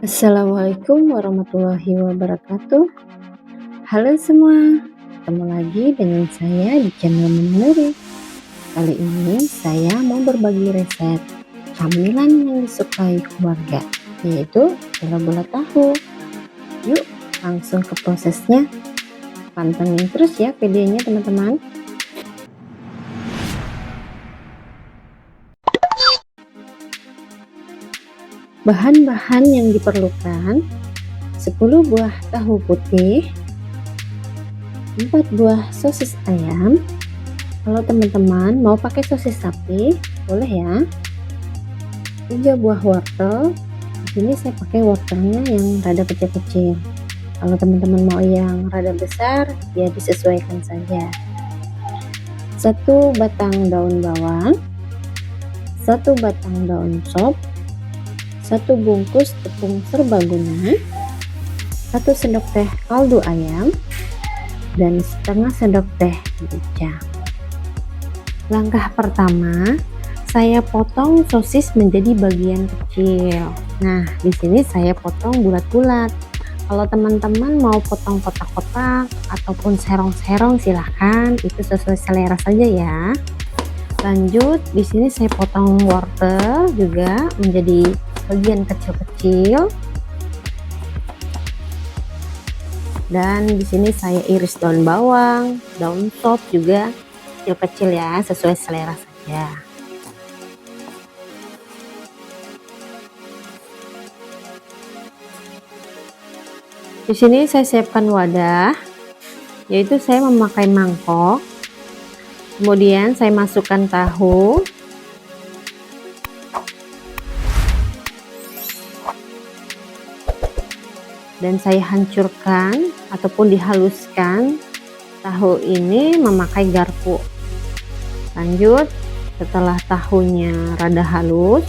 Assalamualaikum warahmatullahi wabarakatuh. Halo semua, ketemu lagi dengan saya di channel Menuri. Kali ini saya mau berbagi resep camilan yang disukai keluarga, yaitu bola-bola tahu. Yuk langsung ke prosesnya. Pantengin terus ya videonya teman-teman. Bahan-bahan yang diperlukan: 10 buah tahu putih, 4 buah sosis ayam. Kalau teman-teman mau pakai sosis sapi boleh ya. 3 buah wortel. Di sini saya pakai wortelnya yang rada kecil-kecil. Kalau teman-teman mau yang rada besar ya disesuaikan saja. 1 batang daun bawang, 1 batang daun sop, 1 bungkus tepung serbaguna, 1 sendok teh kaldu ayam, dan setengah sendok teh merica. Langkah pertama, saya potong sosis menjadi bagian kecil. Nah, di sini saya potong bulat-bulat. Kalau teman-teman mau potong kotak-kotak ataupun serong-serong silahkan, itu sesuai selera saja ya. Lanjut, di sini saya potong wortel juga menjadi bagian kecil-kecil, dan di sini saya iris daun bawang, daun sop juga kecil-kecil ya, sesuai selera saja. Di sini saya siapkan wadah, yaitu saya memakai mangkok. Kemudian saya masukkan tahu, dan saya hancurkan ataupun dihaluskan tahu ini memakai garpu. Lanjut, setelah tahunya rada halus,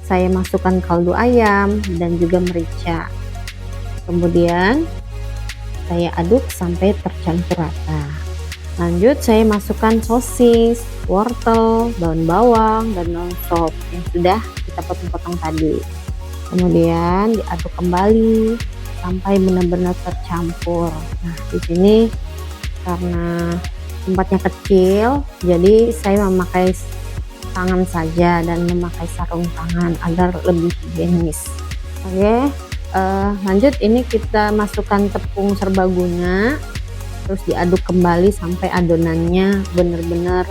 saya masukkan kaldu ayam dan juga merica. Kemudian saya aduk sampai tercampur rata. Lanjut, saya masukkan sosis, wortel, daun bawang, dan daun sop yang sudah kita potong-potong tadi. Kemudian diaduk kembali sampai benar-benar tercampur. Nah, di sini karena tempatnya kecil, jadi saya memakai tangan saja dan memakai sarung tangan agar lebih higienis. Oke, lanjut ini kita masukkan tepung serbaguna, terus diaduk kembali sampai adonannya benar-benar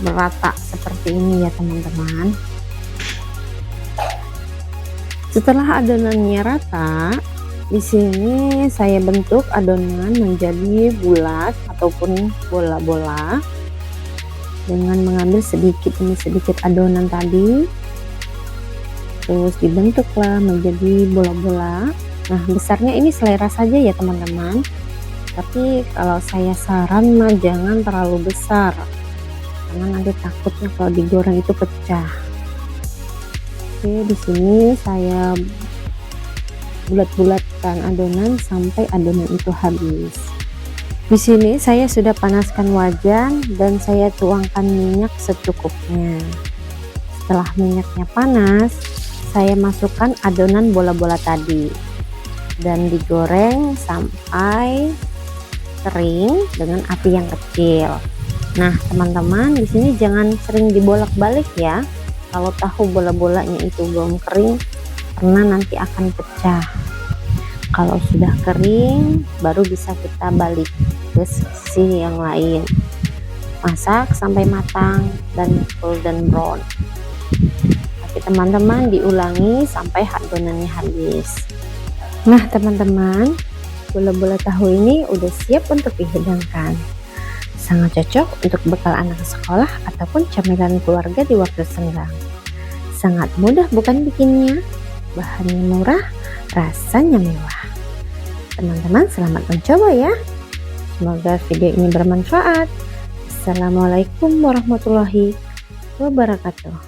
merata seperti ini ya teman-teman. Setelah adonannya rata, di sini saya bentuk adonan menjadi bulat ataupun bola-bola dengan mengambil sedikit demi sedikit adonan tadi, terus dibentuklah menjadi bola-bola. Nah, besarnya ini selera saja ya teman-teman, tapi kalau saya saran mah jangan terlalu besar karena nanti takutnya kalau digoreng itu pecah. Oke, di sini saya bulat-bulatkan adonan sampai adonan itu habis. Di sini saya sudah panaskan wajan dan saya tuangkan minyak secukupnya. Setelah minyaknya panas, saya masukkan adonan bola-bola tadi dan digoreng sampai kering dengan api yang kecil. Nah, teman-teman, di sini jangan sering dibolak-balik ya. Kalau tahu bola-bolanya itu belum kering, karena nanti akan pecah. Kalau sudah kering, baru bisa kita balik ke sisi yang lain. Masak sampai matang dan golden brown. Tapi teman-teman diulangi sampai adonannya habis. Nah teman-teman, bola-bola tahu ini udah siap untuk dihidangkan. Sangat cocok untuk bekal anak sekolah ataupun camilan keluarga di waktu senggang. Sangat mudah bukan bikinnya? Bahannya murah, rasanya mewah. Teman-teman selamat mencoba ya. Semoga video ini bermanfaat. Assalamualaikum warahmatullahi wabarakatuh.